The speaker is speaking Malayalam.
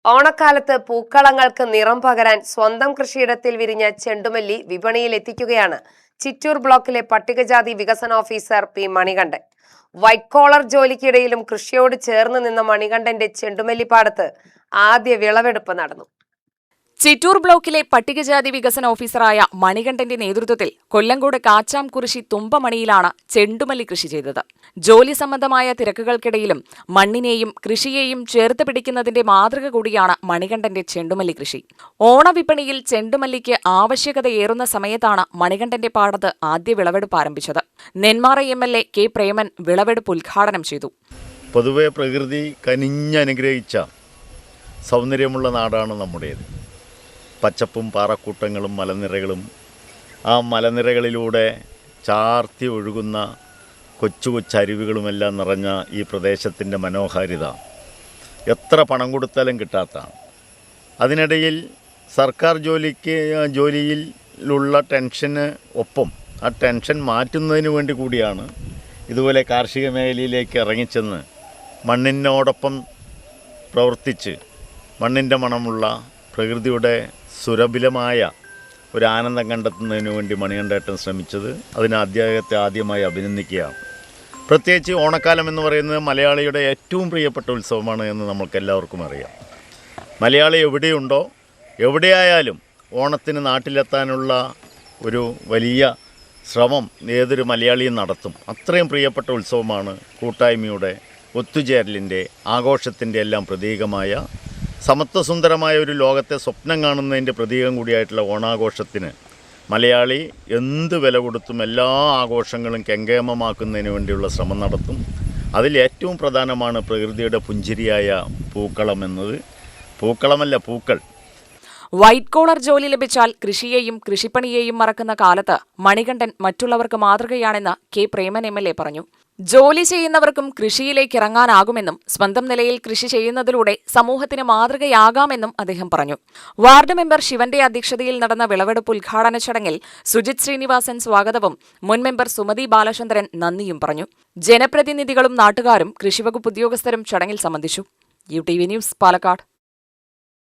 ഓണക്കാലത്ത് പൂക്കളങ്ങൾക്ക് നിറം പകരാൻ സ്വന്തം കൃഷിയിടത്തിൽ വിരിഞ്ഞ ചെണ്ടുമല്ലി വിപണിയിൽ എത്തിക്കുകയാണ് ചിറ്റൂർ ബ്ലോക്കിലെ പട്ടികജാതി വികസന officer P Manikandan. White collar ജോലിക്കിടയിലും കൃഷിയോട് ചേർന്ന് നിന്ന മണികണ്ഠന്റെ ചെണ്ടുമല്ലിപ്പാടത്ത് ആദ്യ വിളവെടുപ്പ് നടന്നു. ചിറ്റൂർ ബ്ലോക്കിലെ പട്ടികജാതി വികസന ഓഫീസറായ മണികണ്ഠന്റെ നേതൃത്വത്തിൽ കൊല്ലങ്കോട് കാച്ചാംകുറിശി തുമ്പമണിയിലാണ് ചെണ്ടുമല്ലി കൃഷി ചെയ്തത്. ജോലി സംബന്ധമായ തിരക്കുകൾക്കിടയിലും മണ്ണിനെയും കൃഷിയെയും ചേർത്ത് പിടിക്കുന്നതിന്റെ മാതൃക കൂടിയാണ് മണികണ്ഠന്റെ ചെണ്ടുമല്ലി കൃഷി. ഓണവിപണിയിൽ ചെണ്ടുമല്ലിക്ക് ആവശ്യകതയേറുന്ന സമയത്താണ് മണികണ്ഠന്റെ പാടത്ത് ആദ്യ വിളവെടുപ്പ് ആരംഭിച്ചത്. നെന്മാറ MLA കെ പ്രേമൻ വിളവെടുപ്പ് ഉദ്ഘാടനം ചെയ്തു. പൊതുവെ പ്രകൃതി കനിഞ്ഞനുഗ്രഹിച്ച സൗന്ദര്യമുള്ള നാടാണ് നമ്മുടേത്. പച്ചപ്പും പാറക്കൂട്ടങ്ങളും മലനിരകളും, ആ മലനിരകളിലൂടെ ചാർത്തി ഒഴുകുന്ന കൊച്ചു കൊച്ചരുവികളുമെല്ലാം നിറഞ്ഞ ഈ പ്രദേശത്തിൻ്റെ മനോഹാരിത എത്ര പണം കൊടുത്താലും കിട്ടാത്തതാണ്. അതിനിടയിൽ സർക്കാർ ജോലിയിലുള്ള ടെൻഷന് ഒപ്പം ആ ടെൻഷൻ മാറ്റുന്നതിന് വേണ്ടി കൂടിയാണ് ഇതുപോലെ കാർഷിക മേഖലയിലേക്ക് ഇറങ്ങിച്ചെന്ന് മണ്ണിനോടൊപ്പം പ്രവർത്തിച്ച് മണ്ണിൻ്റെ മണമുള്ള പ്രകൃതിയുടെ സുരഭിലമായ ഒരു ആനന്ദം കണ്ടെത്തുന്നതിന് വേണ്ടി മണികണ്ഠേട്ടൻ ശ്രമിച്ചത്. അതിന് അദ്ദേഹത്തെ ആദ്യമായി അഭിനന്ദിക്കുകയാണ്. പ്രത്യേകിച്ച് ഓണക്കാലം എന്ന് പറയുന്നത് മലയാളിയുടെ ഏറ്റവും പ്രിയപ്പെട്ട ഉത്സവമാണ് എന്ന് നമുക്കെല്ലാവർക്കും അറിയാം. മലയാളി എവിടെയുണ്ടോ, എവിടെയായാലും ഓണത്തിന് നാട്ടിലെത്താനുള്ള ഒരു വലിയ ശ്രമം ഏതൊരു മലയാളിയും നടത്തും. അത്രയും പ്രിയപ്പെട്ട ഉത്സവമാണ്. കൂട്ടായ്മയുടെ, ഒത്തുചേരലിൻ്റെ, ആഘോഷത്തിൻ്റെ എല്ലാം പ്രതീകമായ, സമത്വസുന്ദരമായ ഒരു ലോകത്തെ സ്വപ്നം കാണുന്നതിൻ്റെ പ്രതീകം കൂടിയായിട്ടുള്ള ഓണാഘോഷത്തിന് മലയാളി എന്ത് വില കൊടുത്തും എല്ലാ ആഘോഷങ്ങളും കെങ്കേമമാക്കുന്നതിന് വേണ്ടിയുള്ള ശ്രമം നടത്തും. അതിൽ ഏറ്റവും പ്രധാനമാണ് പ്രകൃതിയുടെ പുഞ്ചിരിയായ പൂക്കളം എന്നത്. പൂക്കളമല്ല, പൂക്കൾ. വൈറ്റ് കോളർ ജോലി ലഭിച്ചാൽ കൃഷിയെയും കൃഷിപ്പണിയെയും മറക്കുന്ന കാലത്ത് മണികണ്ഠൻ മറ്റുള്ളവർക്ക് മാതൃകയാണെന്ന് കെ പ്രേമൻ MLA പറഞ്ഞു. ജോലി ചെയ്യുന്നവർക്കും കൃഷിയിലേക്ക് ഇറങ്ങാനാകുമെന്നും സ്വന്തം നിലയിൽ കൃഷി ചെയ്യുന്നതിലൂടെ സമൂഹത്തിന് മാതൃകയാകാമെന്നും അദ്ദേഹം പറഞ്ഞു. വാർഡ് മെമ്പർ ശിവന്റെ അധ്യക്ഷതയിൽ നടന്ന വിളവെടുപ്പ് ഉദ്ഘാടന ചടങ്ങിൽ സുജിത് ശ്രീനിവാസൻ സ്വാഗതവും മുൻ മെമ്പർ സുമതി ബാലചന്ദ്രൻ നന്ദിയും പറഞ്ഞു. ജനപ്രതിനിധികളും നാട്ടുകാരും കൃഷിവകുപ്പ് ഉദ്യോഗസ്ഥരും ചടങ്ങിൽ സംബന്ധിച്ചു. UTV news, Palakkad.